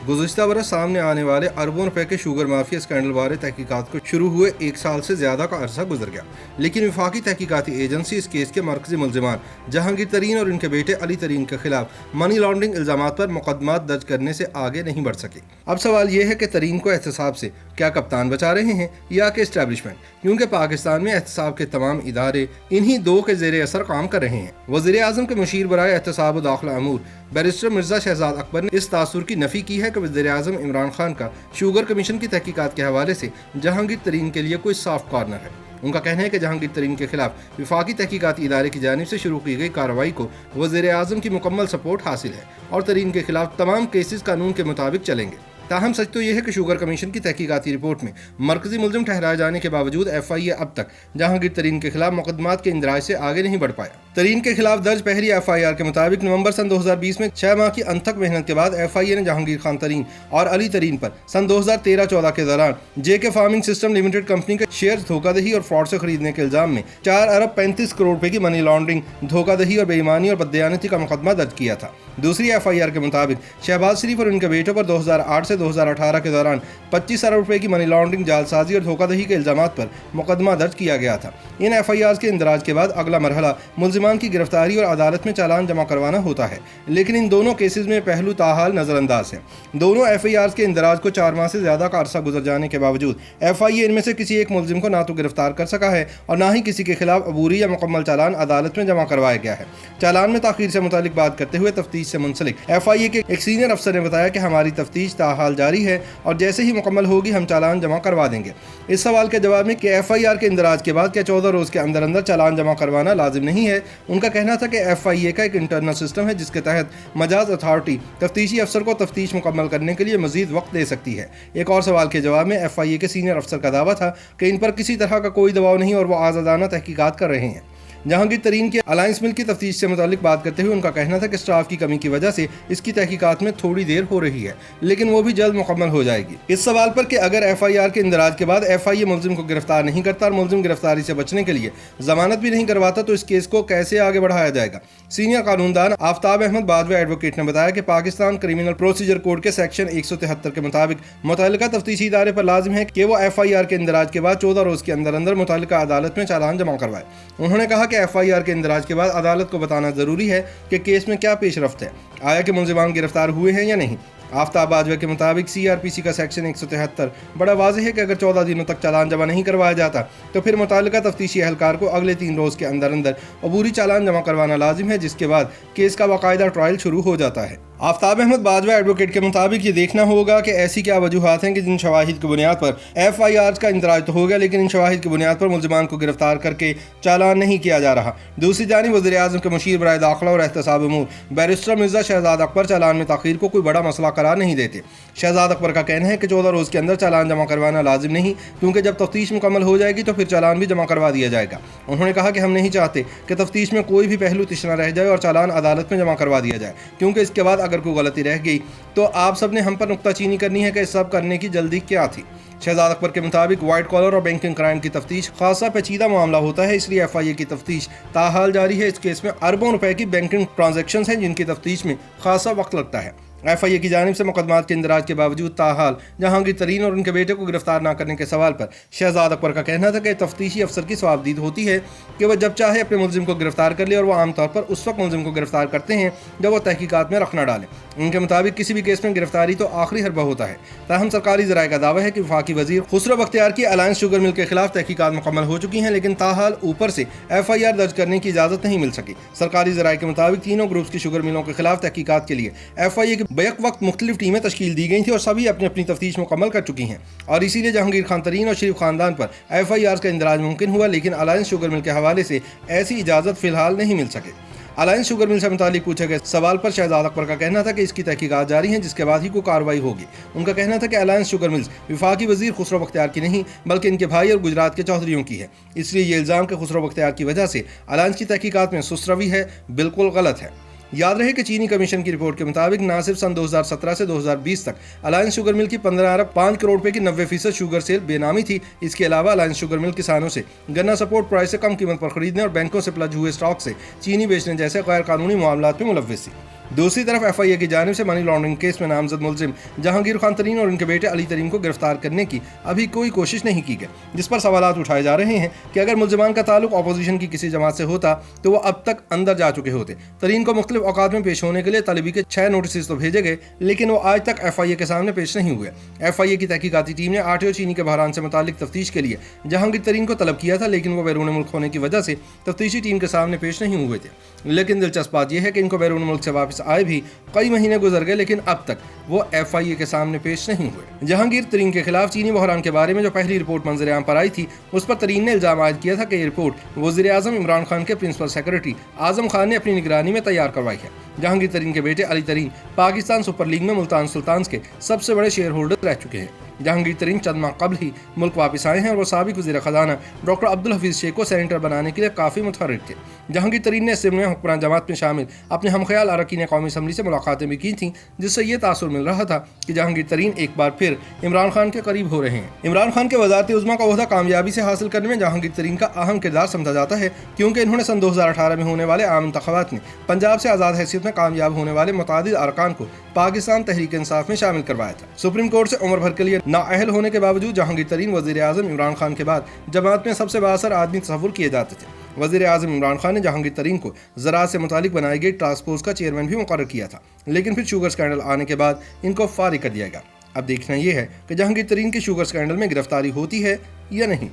गुज़िश्ता बरस सामने आने वाले अरबों रुपए के शुगर माफिया स्कैंडल बारे तहकीकात को शुरू हुए 1 साल से ज़्यादा का अरसा गुजर गया, लेकिन वफाकी तहकीकाती एजेंसी इस केस के मरकजी मुल्ज़िमान जहांगीर तरीन और इनके बेटे अली तरीन के खिलाफ मनी लॉन्ड्रिंग इल्ज़ामात पर मुकदमात दर्ज करने से आगे नहीं बढ़ सके। अब सवाल ये है कि तरीन को एहतसाब से क्या कप्तान बचा रहे हैं या कि इस्टेब्लिशमेंट, क्योंकि पाकिस्तान में एहतसाब के तमाम इदारे इन्हीं दो के ज़ेर असर काम कर रहे हैं। वज़ीर आज़म के मुशीर बराए एहतसाब व दाखिला अमूर बैरिस्टर मिर्ज़ा शहजाद अकबर ने इस तासुर की नफ़ी की है कि वज़ीर आज़म इमरान खान का शुगर कमीशन की तहकीकात के हवाले से जहांगीर तरीन के लिए कोई सॉफ्ट कॉर्नर है। उनका कहना है कि जहांगीर तरीन के खिलाफ वफाकी तहकीकाती इदारे की जानिब से शुरू की गई कार्रवाई को वज़ीर आज़म की मुकम्मल सपोर्ट हासिल है और तरीन के खिलाफ तमाम केसेस कानून के मुताबिक चलेंगे। ताहम सच तो यह है कि शुगर कमीशन की तहकीकाती रिपोर्ट में मरकजी मुल्ज़िम ठहराए जाने के बावजूद FIA अब तक जहांगीर तरीन के खिलाफ मुकदमात के इंदराज से आगे नहीं बढ़ पाया। तरीन के खिलाफ दर्ज पहली FIR के मुताबिक नवंबर सन 2020 में 6 माह की अनथक मेहनत के बाद FIA ने जहांगीर खान तरीन और अली तरीन पर सन 2013-14 के दौरान JK farming system limited company के शेयर धोखाधड़ी और फ्रॉड से खरीदने के इल्जाम में 4 अरब 35 करोड़ रुपए की मनी लॉन्ड्रिंग, धोखाधड़ी और बेईमानी और बददयानती का मुकदमा दर्ज किया था। दूसरी FIR के मुताबिक शहबाज शरीफ और उनके बेटों पर 2008 से 2018 के दौरान 25 अरब रुपए की मनी लॉन्ड्रिंग, जालसाजी और धोखाधड़ी के इल्जामात पर मुकदमा दर्ज किया गया था। इन FIRs के इंदराज के बाद अगला मरहला मुल्जिमान की गिरफ्तारी और अदालत में चालान जमा करवाना होता है, लेकिन इन दोनों केसेस में पहलू ताहाल नज़रअंदाज है। दोनों FIRs के इंदराज को 4 माह से ज़्यादा का अरसा गुजर जाने के बावजूद FIA इनमें से किसी एक मुल्जिम को ना तो गिरफ्तार कर सका है और ना ही किसी के खिलाफ अबूरी या मुकम्मल चालान अदालत में जमा करवाया गया है। चालान में ताखीर से मुतालिक बात करते हुए तफ्तीश से मुंसलिक FIA के एक सीनियर अफसर ने बताया कि हमारी तफ्तीश ताहाल जारी है और जैसे ही मुकम्मल होगी हम चालान जमा करवा देंगे। इस सवाल के जवाब में कि FIR के इंदराज के बाद क्या 14 रोज़ के अंदर अंदर चालान जमा करवाना लाजिम नहीं है, उनका कहना था कि FIA का एक इंटरनल सिस्टम है जिसके तहत मजाज अथॉरिटी तफ्तीशी अफसर को तफ्तीश मुकम्मल करने के लिए मजीद वक्त दे सकती है। एक और सवाल के जवाब में FIA के सीनियर अफसर का दावा था कि इन पर किसी तरह का कोई दबाव नहीं और वो आज़ादाना तहकीकात कर रहे हैं। जहांगीर तरीन के अलायंस मिल की तफ्तीश से मुतालिक बात करते हुए उनका कहना था कि स्टाफ की कमी की वजह से इसकी तहकीकात में थोड़ी देर हो रही है, लेकिन वो भी जल्द मुकम्मल हो जाएगी। इस सवाल पर कि अगर FIR के इंदराज के बाद FIA मुल्जिम को गिरफ्तार नहीं करता और मुल्जिम गिरफ्तारी से बचने के लिए जमानत भी नहीं करवाता तो इस केस को कैसे आगे बढ़ाया जाएगा, सीनियर कानूनदान आफ्ताब अहमद बादवे एडवोकेट ने बताया कि पाकिस्तान क्रिमिनल प्रोसीजर कोड के सेक्शन 173 के मुताबिक मुतल्लिका तफ्तीशी इदारे पर लाजिम है कि वो FIR के इंदराज के बाद 14 रोज़ के अंदर अंदर मुतल्लिका अदालत में चालान जमा करवाए। उन्होंने कहा कि FIR के इंदराज के बाद अदालत को बताना जरूरी है कि केस में क्या पेश रफ्त है, आया कि मुल्जिमान गिरफ्तार हुए हैं या नहीं। आफ्ताब बाजवा के मुताबिक CRPC का सेक्शन 173 बड़ा वाज़ेह है कि अगर 14 दिनों तक चालान जमा नहीं करवाया जाता तो फिर मुताल्लिका तफ्तीशी अहलकार को अगले 3 रोज़ के अंदर अंदर अबूरी चालान जमा करवाना लाजिम है, जिसके बाद केस का बाकायदा ट्रायल शुरू हो जाता है। आफ्ताब अहमद बाजवा एडवोकेट के मुताबिक ये देखना होगा कि ऐसी क्या वजूहात हैं कि जिन शवाहिद की बुनियाद पर FIRs का इंदराज तो हो गया, लेकिन इन शवाहिद की बुनियाद पर मुल्जिमान को गिरफ्तार करके चालान नहीं किया जा रहा। दूसरी जानिब वज़ीर आज़म के मुशीर बराए दाखिला और एहतसाब अमूर बैरिस्टर मिर्ज़ा शहजाद अकबर चालान में ताख़ीर को कोई बड़ा मसला करार नहीं देते। शहजाद अकबर का कहना है कि 14 रोज़ के अंदर चालान जमा करवाना लाजिम नहीं, क्योंकि जब तफ्तीश मुकम्मल हो जाएगी तो फिर चालान भी जमा करवा दिया जाएगा। उन्होंने कहा कि हम नहीं चाहते कि तफ्तीश में कोई भी पहलू तिश्ना रह जाए और चालान अदालत में जमा करवा दिया जाए, क्योंकि इसके बाद अगर कोई गलती रह गई तो आप सब ने हम पर नुक्ताचीनी करनी है कि इस सब करने की जल्दी क्या थी। शहजाद अकबर के मुताबिक वाइट कॉलर और बैंकिंग क्राइम की तफ्तीश खासा पेचीदा मामला होता है, इसलिए FIA की तफ्तीश ताहाल जारी है। इस केस में अरबों रुपए की बैंकिंग ट्रांजैक्शंस हैं जिनकी तफ्तीश में खासा वक्त लगता है। FIA की जानिब से मुकदमात के इंदराज के बावजूद ताहाल जहांगीर तरीन और उनके बेटे को गिरफ्तार न करने के सवाल पर शहजाद अकबर का कहना था कि तफ्तीशी अफसर की सवाबदीद होती है कि वह जब चाहे अपने मुल्जिम को गिरफ्तार कर ले, और वह आमतौर पर उस वक्त मुल्जिम को गिरफ्तार करते हैं जब वह तहकीकात में रख न डालें। उनके मुताबिक किसी भी केस में गिरफ्तारी तो आखिरी हरबा होता है। ताहम सरकारी ज़राए का दावा है कि वफाकी वजीर खुसरो बख्तियार की अलायंस शुगर मिल के खिलाफ तहकीकात मुकम्मल हो चुकी हैं, लेकिन ताहाल ऊपर से FIR दर्ज करने की इजाज़त नहीं मिल सकी। सरकारी ज़राए के मुताबिक तीनों ग्रुप्स की शुगर मिलों के खिलाफ तहकीकात के लिए FIA की बैक वक्त मुख्तलिफ टीमें तश्कील दी गई थी और सभी अपनी अपनी तफ्तीश मुकम्मल कर चुकी हैं, और इसीलिए जहांगीर खान तरीन और शरीफ खानदान पर FIRs का इंदराज मुमकिन हुआ, लेकिन अलायंस शुगर मिल के हवाले से ऐसी इजाज़त फ़िलहाल नहीं मिल सके। अलायंस शुगर मिल से मुतालिक पूछे गए सवाल पर शहजाद अकबर का कहना था कि इसकी तहकीकात जारी हैं, जिसके बाद ही कोई कार्रवाई होगी। उनका कहना था कि अलायंस शुगर मिल्स वफाकी वजीर खुसरो बख्तियार की नहीं बल्कि इनके भाई और गुजरात के चौधरियों की है, इसलिए ये इल्ज़ाम के खुसरो बख्तियार की वजह से अलायंस की तहकीकात में सुस्त रवि है, बिल्कुल गलत है। याद रहे कि चीनी कमीशन की रिपोर्ट के मुताबिक ना सिर्फ सन 2017 से 2020 तक अलायंस शुगर मिल की 15 अरब 5 करोड़ रुपए की 90% शुगर सेल बेनामी थी। इसके अलावा अलायंस शुगर मिल किसानों से गन्ना सपोर्ट प्राइस से कम कीमत पर खरीदने और बैंकों से प्लज हुए स्टॉक से चीनी बेचने जैसे गैर कानूनी मामलात में मुलव्विस थी। दूसरी तरफ FIA की जानिब से मनी लॉन्ड्रिंग केस में नामजद मुलजिम जहांगीर खान तरीन और उनके बेटे अली तरीन को गिरफ्तार करने की अभी कोई कोशिश नहीं की गई, जिस पर सवालात उठाए जा रहे हैं कि अगर मुलजिमान का ताल्लुक अपोजिशन की किसी जमात से होता तो वो अब तक अंदर जा चुके होते। तरीन को मुख्तलिफ औकात में पेश होने के लिए तलबी के 6 नोटिस तो भेजे गए, लेकिन वो आज तक FIA के सामने पेश नहीं हुए। FIA की तहकीकाती टीम ने आटे चीनी के बहरान से मुतालिक तफ्तीश के लिए जहांगीर तरीन को तलब किया था, लेकिन वो बैरून मुल्क होने की वजह से तफ्तीशी टीम के सामने पेश नहीं हुए थे। लेकिन दिलचस्प बात यह है कि इनको बैरून मुल्क से वापस आए भी कई महीने गुजर गए, लेकिन अब तक वो FIA के सामने पेश नहीं हुए। जहांगीर तरीन के खिलाफ चीनी बहरान के बारे में जो पहली रिपोर्ट मंजर आम पर आई थी, उस पर तरीन ने इल्जाम आयद किया था कि ये रिपोर्ट वज़ीर-ए-आज़म इमरान खान के प्रिंसिपल सेक्रेटरी आजम खान ने अपनी निगरानी में तैयार करवाई है। जहांगीर तरीन के बेटे अली तरीन पाकिस्तान सुपर लीग में मुल्तान सुल्तान्स के सबसे बड़े शेयर होल्डर रह चुके हैं। जहांगीर तरीन चंद माह कबल ही मुल्क वापस आए हैं और वो साबिक वज़ीर ख़ज़ाना डॉक्टर अब्दुल हफीज़ शेख को सेनेटर बनाने के लिए काफ़ी मुतहर्रिक थे। जहांगीर तरीन ने असेंबली में हुक्मरान जमात में शामिल अपने हमख्याल अरकान कौमी असम्बली से मुलाकातें भी की थीं, जिससे ये तासुर मिल रहा था कि जहांगीर तरीन एक बार फिर इमरान खान के करीब हो रहे हैं। इमरान खान के वज़ारत उज़्मा का ओहदा कामयाबी से हासिल करने में जहांगीर तरीन का अहम किरदार समझा जाता है, क्योंकि इन्होंने सन 2018 में होने वाले आम इंतख़ाबात में पंजाब से आज़ाद हैसियत में कामयाब होने वाले मुतादिद अरकान को पाकिस्तान तहरीक इंसाफ में शामिल करवाया था। सुप्रीम कोर्ट से उम्र भर के लिए नाअहल होने के बावजूद जहांगीर तरीन वज़ीर-ए-आज़म इमरान खान के बाद जमात में सबसे बाअसर आदमी तस्वुर किए जाते थे। वज़ीर-ए-आज़म इमरान खान ने जहांगीर तरीन को ज़राअत से मुतालिक बनाई गई टास्क फोर्स का चेयरमैन भी मुकर्रर किया था, लेकिन फिर शुगर स्कैंडल आने के बाद इनको फारिग कर दिया गया। अब देखना यह है कि जहांगीर तरीन की शुगर स्कैंडल में गिरफ्तारी होती है या नहीं।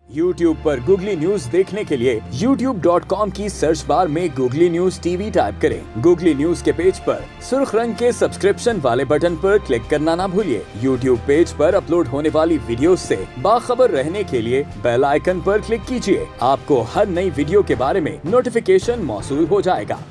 YouTube पर गूगली न्यूज देखने के लिए youtube.com की सर्च बार में गूगली न्यूज TV टाइप करें। गूगली न्यूज के पेज पर सुर्ख रंग के सब्सक्रिप्शन वाले बटन पर क्लिक करना ना भूलिए। YouTube पेज पर अपलोड होने वाली वीडियोस से बाखबर रहने के लिए बेल आइकन पर क्लिक कीजिए। आपको हर नई वीडियो के बारे में नोटिफिकेशन मौसूल हो जाएगा।